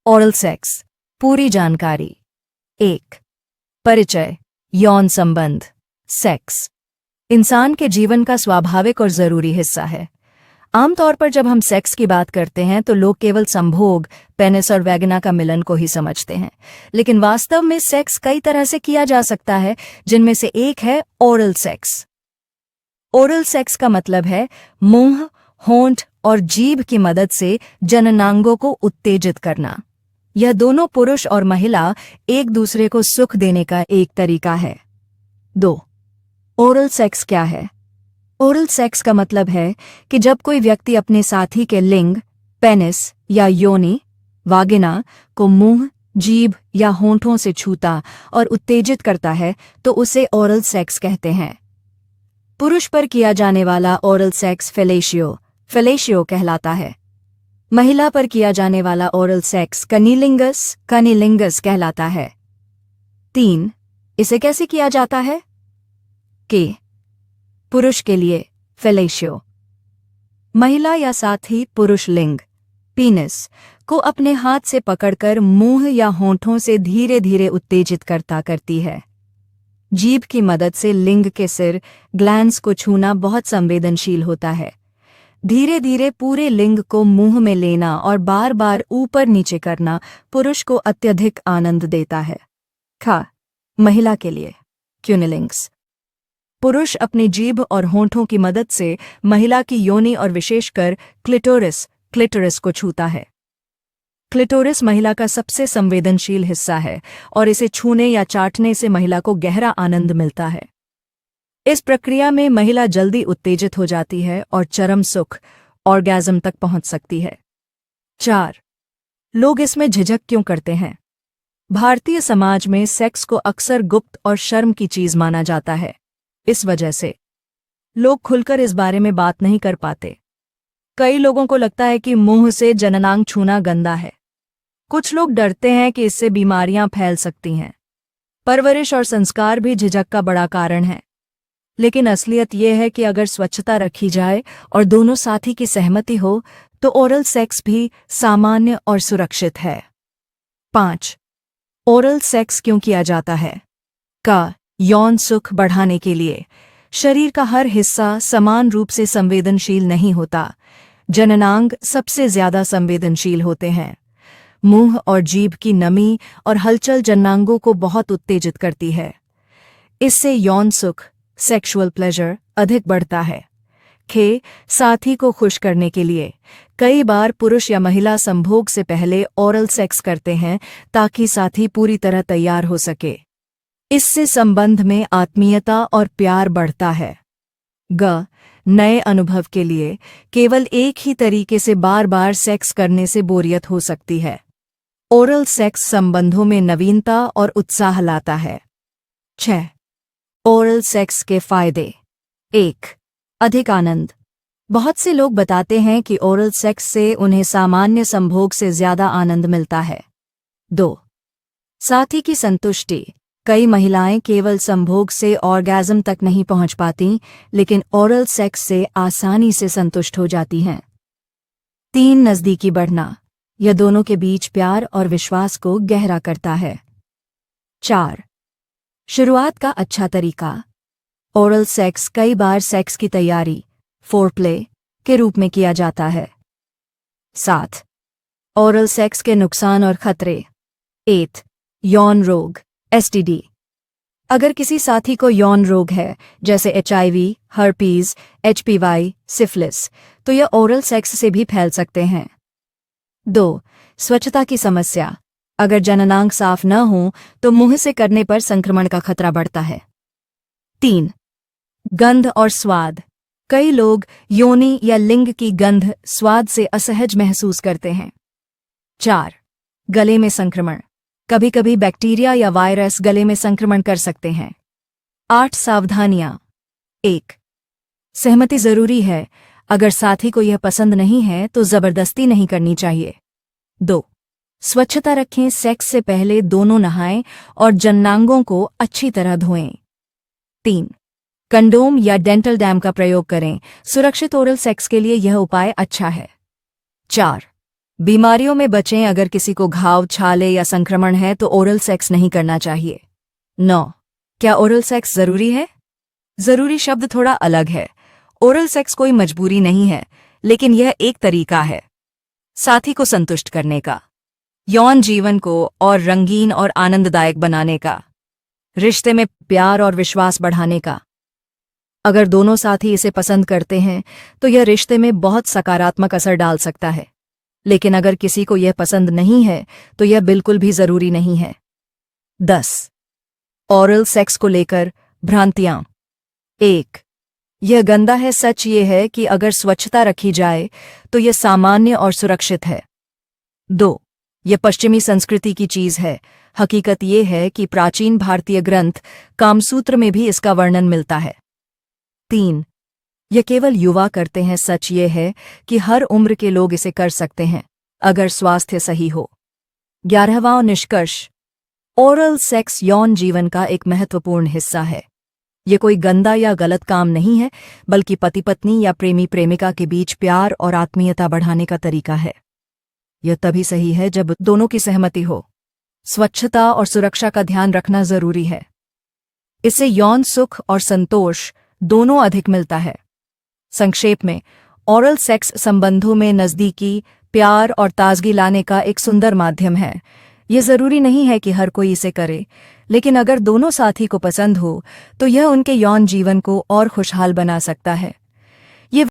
Oral sex पूरी जानकारी। 1. परिचय। यौन संबंध। सेक्स इंसान के जीवन का स्वाभाविक और जरूरी हिस्सा है। आमतौर पर जब हम सेक्स की बात करते हैं तो लोग केवल संभोग, पेनिस और वैगिना का मिलन को ही समझते हैं, लेकिन वास्तव में सेक्स कई तरह से किया जा सकता है, जिनमें से एक है ओरल सेक्स। ओरल सेक्स का मतलब है मुंह, होंठ और जीभ की मदद से जननांगों को उत्तेजित करना। यह दोनों पुरुष और महिला एक दूसरे को सुख देने का एक तरीका है। 2. ओरल सेक्स क्या है? ओरल सेक्स का मतलब है कि जब कोई व्यक्ति अपने साथी के लिंग, पेनिस या योनि, वागिना को मुंह, जीभ या होंठों से छूता और उत्तेजित करता है तो उसे ओरल सेक्स कहते हैं। पुरुष पर किया जाने वाला ओरल सेक्स फेलेशियो कहलाता है। महिला पर किया जाने वाला ओरल सेक्स कनीलिंगस कहलाता है। 3. इसे कैसे किया जाता है? पुरुष के लिए फेलेशियो, महिला या साथी पुरुष लिंग, पीनिस को अपने हाथ से पकड़कर मुंह या होंठों से धीरे धीरे उत्तेजित करती है। जीभ की मदद से लिंग के सिर, ग्लैंड्स को छूना बहुत संवेदनशील होता है। धीरे धीरे पूरे लिंग को मुंह में लेना और बार बार ऊपर नीचे करना पुरुष को अत्यधिक आनंद देता है। महिला के लिए क्यूनिलिंग्स, पुरुष अपनी जीभ और होंठों की मदद से महिला की योनि और विशेषकर क्लिटोरिस को छूता है। क्लिटोरिस महिला का सबसे संवेदनशील हिस्सा है और इसे छूने या चाटने से महिला को गहरा आनंद मिलता है। इस प्रक्रिया में महिला जल्दी उत्तेजित हो जाती है और चरम सुख ऑर्गेज़म तक पहुंच सकती है। 4. लोग इसमें झिझक क्यों करते हैं? भारतीय समाज में सेक्स को अक्सर गुप्त और शर्म की चीज माना जाता है। इस वजह से लोग खुलकर इस बारे में बात नहीं कर पाते। कई लोगों को लगता है कि मुंह से जननांग छूना गंदा है। कुछ लोग डरते हैं कि इससे बीमारियां फैल सकती हैं। परवरिश और संस्कार भी झिझक का बड़ा कारण है, लेकिन असलियत यह है कि अगर स्वच्छता रखी जाए और दोनों साथी की सहमति हो तो ओरल सेक्स भी सामान्य और सुरक्षित है। 5. ओरल सेक्स क्यों किया जाता है? यौन सुख बढ़ाने के लिए। शरीर का हर हिस्सा समान रूप से संवेदनशील नहीं होता। जननांग सबसे ज्यादा संवेदनशील होते हैं। मुंह और जीभ की नमी और हलचल जननांगों को बहुत उत्तेजित करती है। इससे यौन सुख, सेक्सुअल प्लेजर अधिक बढ़ता है। साथी को खुश करने के लिए कई बार पुरुष या महिला संभोग से पहले ओरल सेक्स करते हैं ताकि साथी पूरी तरह तैयार हो सके। इससे संबंध में आत्मीयता और प्यार बढ़ता है। नए अनुभव के लिए केवल एक ही तरीके से बार बार सेक्स करने से बोरियत हो सकती है। ओरल सेक्स संबंधों में नवीनता और उत्साह लाता है। 6. ओरल सेक्स के फायदे। 1. अधिक आनंद। बहुत से लोग बताते हैं कि ओरल सेक्स से उन्हें सामान्य संभोग से ज्यादा आनंद मिलता है। 2. साथी की संतुष्टि। कई महिलाएं केवल संभोग से ऑर्गेज़म तक नहीं पहुंच पाती, लेकिन ओरल सेक्स से आसानी से संतुष्ट हो जाती हैं। 3. नज़दीकी बढ़ना। यह दोनों के बीच प्यार और विश्वास को गहरा करता है। 4. शुरुआत का अच्छा तरीका। ओरल सेक्स कई बार सेक्स की तैयारी, फोरप्ले के रूप में किया जाता है। 7. ओरल सेक्स के नुकसान और खतरे। 8. यौन रोग STD। अगर किसी साथी को यौन रोग है जैसे HIV, हर्पीज, HPV, सिफिलिस, तो यह ओरल सेक्स से भी फैल सकते हैं। 2. स्वच्छता की समस्या। अगर जननांग साफ न हो तो मुंह से करने पर संक्रमण का खतरा बढ़ता है। 3. गंध और स्वाद। कई लोग योनि या लिंग की गंध, स्वाद से असहज महसूस करते हैं। 4. गले में संक्रमण। कभी कभी बैक्टीरिया या वायरस गले में संक्रमण कर सकते हैं। 8. सावधानियां। 1. सहमति जरूरी है। अगर साथी को यह पसंद नहीं है तो जबरदस्ती नहीं करनी चाहिए। 2. स्वच्छता रखें। सेक्स से पहले दोनों नहाएं और जननांगों को अच्छी तरह धोएं। 3. कंडोम या डेंटल डैम का प्रयोग करें। सुरक्षित ओरल सेक्स के लिए यह उपाय अच्छा है। 4. बीमारियों में बचें। अगर किसी को घाव, छाले या संक्रमण है तो ओरल सेक्स नहीं करना चाहिए। 9. क्या ओरल सेक्स जरूरी है? जरूरी शब्द थोड़ा अलग है। ओरल सेक्स कोई मजबूरी नहीं है, लेकिन यह एक तरीका है साथी को संतुष्ट करने का, यौन जीवन को और रंगीन और आनंददायक बनाने का, रिश्ते में प्यार और विश्वास बढ़ाने का। अगर दोनों साथी इसे पसंद करते हैं तो यह रिश्ते में बहुत सकारात्मक असर डाल सकता है, लेकिन अगर किसी को यह पसंद नहीं है तो यह बिल्कुल भी जरूरी नहीं है। 10. ओरल सेक्स को लेकर भ्रांतियां। 1. यह गंदा है। सच ये है कि अगर स्वच्छता रखी जाए तो यह सामान्य और सुरक्षित है। 2. यह पश्चिमी संस्कृति की चीज है। हकीकत यह है कि प्राचीन भारतीय ग्रंथ कामसूत्र में भी इसका वर्णन मिलता है। 3. यह केवल युवा करते हैं। सच ये है कि हर उम्र के लोग इसे कर सकते हैं, अगर स्वास्थ्य सही हो। 11वां निष्कर्ष, ओरल सेक्स यौन जीवन का एक महत्वपूर्ण हिस्सा है। ये कोई गंदा या गलत काम नहीं है, बल्कि पति पत्नी या प्रेमी प्रेमिका के बीच प्यार और आत्मीयता बढ़ाने का तरीका है। यह तभी सही है जब दोनों की सहमति हो। स्वच्छता और सुरक्षा का ध्यान रखना जरूरी है। इससे यौन सुख और संतोष दोनों अधिक मिलता है। संक्षेप में, ओरल सेक्स संबंधों में नज़दीकी, प्यार और ताजगी लाने का एक सुंदर माध्यम है। यह जरूरी नहीं है कि हर कोई इसे करे, लेकिन अगर दोनों साथी को पसंद हो तो यह उनके यौन जीवन को और खुशहाल बना सकता है। ये